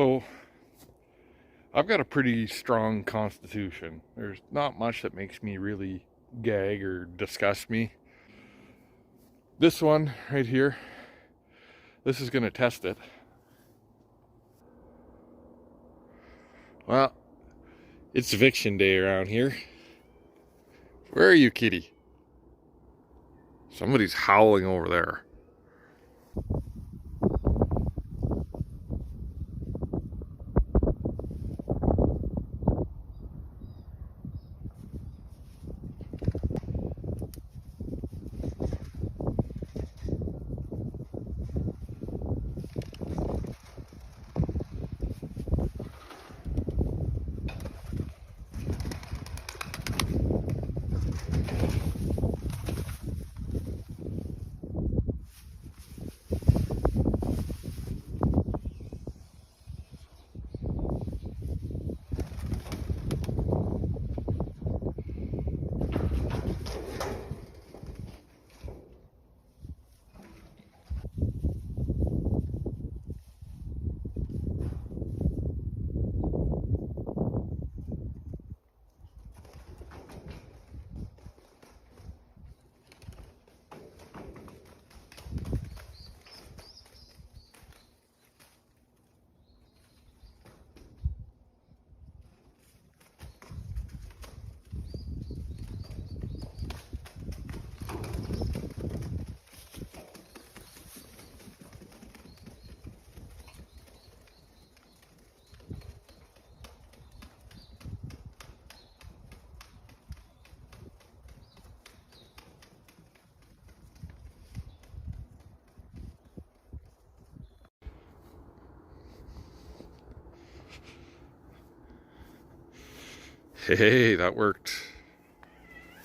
So I've got a pretty strong constitution. There's not much that makes me really gag or disgust me. This one right here, this is going to test it. Well, it's eviction day around here. Where are you, kitty? Somebody's howling over there. Hey, that worked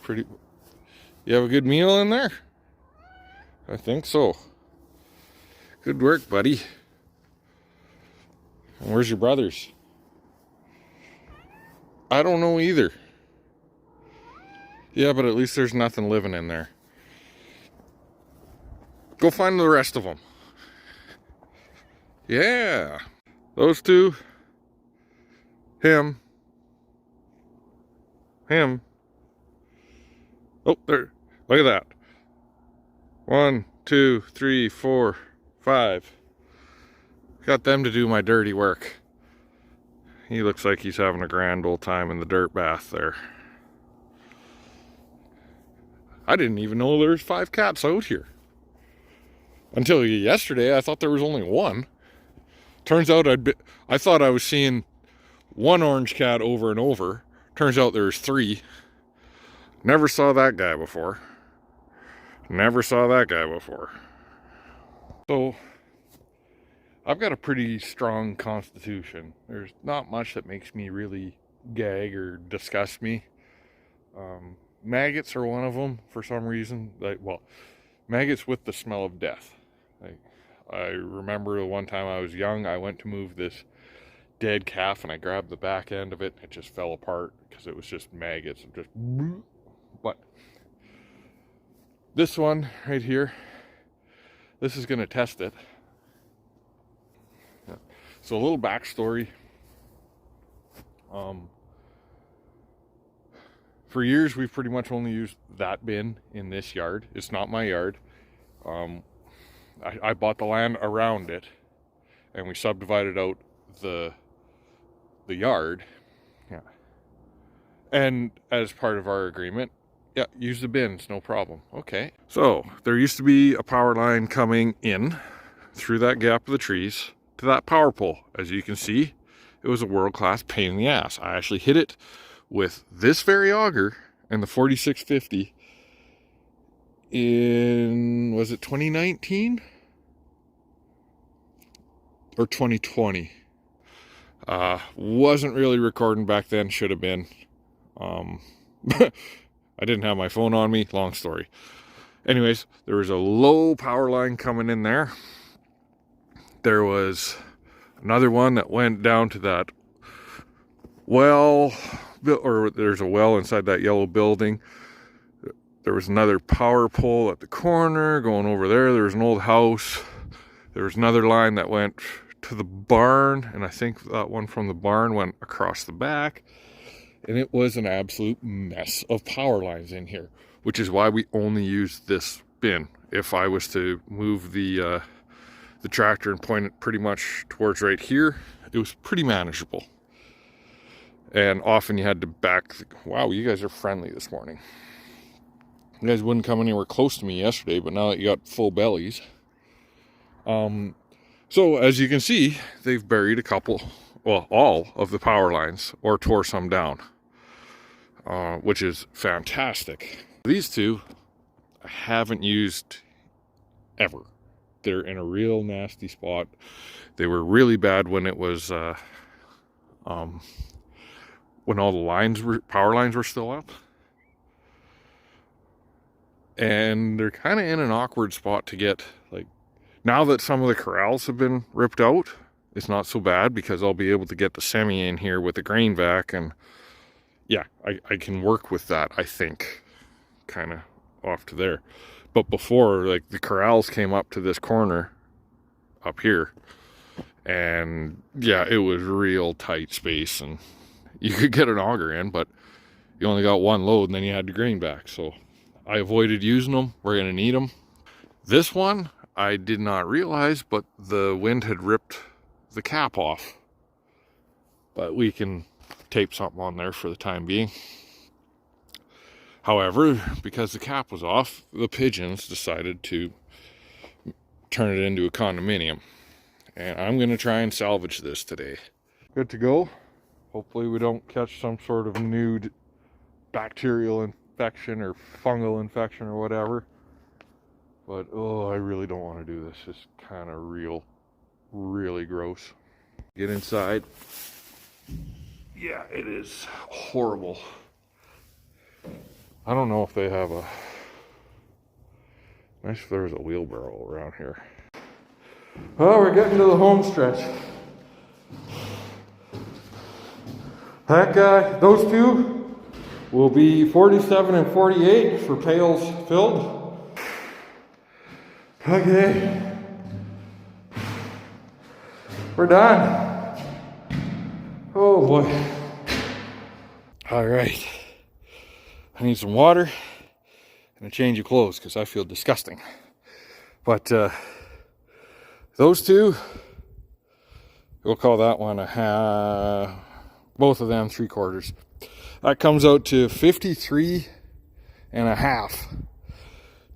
pretty. You have a good meal in there? I think so. Good work, buddy. And where's your brothers? I don't know either. Yeah, but at least there's nothing living in there. Go find the rest of them. Yeah. Those two. Him. Oh, there. Look at that. 1, 2, 3, 4, 5. Got them to do my dirty work. He looks like he's having a grand old time in the dirt bath there. I didn't even know there was 5 cats out here. Until yesterday, I thought there was only one. Turns out I thought I was seeing one orange cat over and over. Turns out there's 3. Never saw that guy before. So I've got a pretty strong constitution. There's not much that makes me really gag or disgust me. Maggots are one of them for some reason. Maggots with the smell of death. I remember the one time I was young, I went to move this dead calf and I grabbed the back end of it. It just fell apart because it was just maggots. But this one right here, this is going to test it. Yeah. So a little backstory. For years, we've pretty much only used that bin in this yard. It's not my yard. I bought the land around it, and we subdivided out the yard. Yeah. And as part of our agreement, yeah, use the bins, no problem. Okay. So there used to be a power line coming in through that gap of the trees to that power pole. As you can see, it was a world-class pain in the ass. I actually hit it with this very auger and the 4650 in, was it 2019 or 2020? Wasn't really recording back then, should have been. I didn't have my phone on me, long story. Anyways, there was a low power line coming in there. There was another one that went down to that well, or there's a well inside that yellow building. There was another power pole at the corner going over there. There was an old house. There was another line that went to the barn, and I think that one from the barn went across the back, and it was an absolute mess of power lines in here, which is why we only use this bin. If I was to move the tractor and point it pretty much towards right here, it was pretty manageable. And often you had to back wow, you guys are friendly this morning. You guys wouldn't come anywhere close to me yesterday, but now that you got full bellies. So as you can see, they've buried a couple, well, all of the power lines, or tore some down, which is fantastic. These two I haven't used ever. They're in a real nasty spot. They were really bad when it was when all the power lines were still up. And they're kind of in an awkward spot to get, like, now that some of the corrals have been ripped out, it's not so bad because I'll be able to get the semi in here with the grain vac, and yeah, I can work with that, I think, kind of off to there. But before, like, the corrals came up to this corner up here, and yeah, it was real tight space, and you could get an auger in, but you only got one load, and then you had the grain back. So I avoided using them. We're gonna need them. This one I did not realize, but the wind had ripped the cap off, but we can tape something on there for the time being. However, because the cap was off, the pigeons decided to turn it into a condominium. And I'm going to try and salvage this today. Good to go. Hopefully we don't catch some sort of new bacterial infection or fungal infection or whatever. But, oh, I really don't want to do this. It's kind of really gross. Get inside. Yeah, it is horrible. I don't know if they have a... Nice if there was a wheelbarrow around here. Well, we're getting to the home stretch. That guy, those two will be 47 and 48 for pails filled. Okay. We're done. Oh boy. All right. I need some water and a change of clothes because I feel disgusting. But those two, we'll call that one a half, both of them 3/4. That comes out to 53 and a half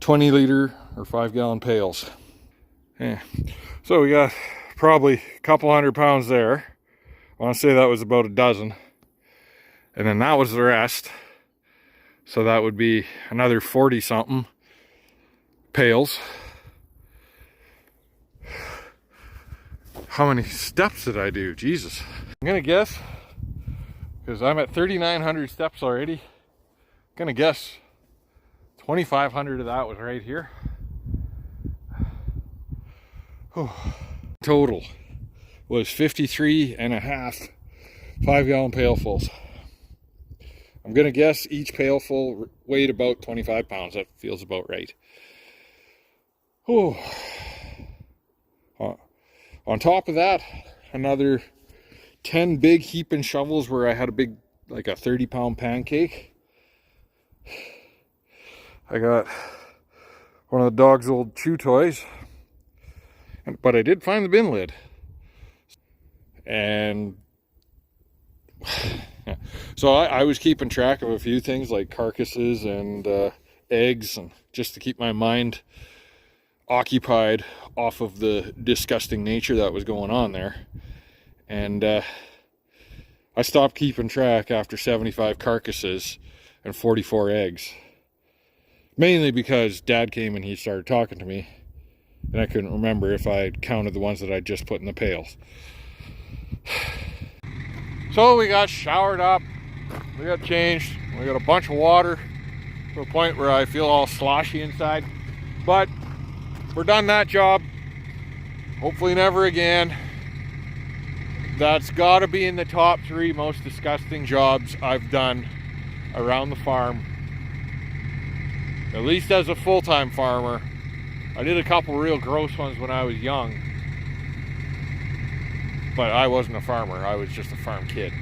20 liter or 5 gallon pails. Yeah. So we got probably a couple 100 pounds there. I want to say that was about a dozen. And then that was the rest. So that would be another 40 something pails. How many steps did I do? Jesus. I'm gonna guess, because I'm at 3,900 steps already, I'm gonna guess 2,500 of that was right here. Whew. Total was 53 and a half 5 gallon pailfuls. I'm gonna guess each pailful weighed about 25 pounds. That feels about right. Whew. On top of that, another 10 big heaping shovels where I had a big, like a 30-pound pancake. I got one of the dog's old chew toys, but I did find the bin lid. And so I was keeping track of a few things like carcasses and eggs, and just to keep my mind occupied off of the disgusting nature that was going on there. And I stopped keeping track after 75 carcasses and 44 eggs. Mainly because Dad came and he started talking to me, and I couldn't remember if I had counted the ones that I just put in the pails. So we got showered up, we got changed, we got a bunch of water to a point where I feel all sloshy inside. But we're done that job. Hopefully never again. That's got to be in the top 3 most disgusting jobs I've done around the farm. At least as a full-time farmer. I did a couple real gross ones when I was young. But I wasn't a farmer. I was just a farm kid.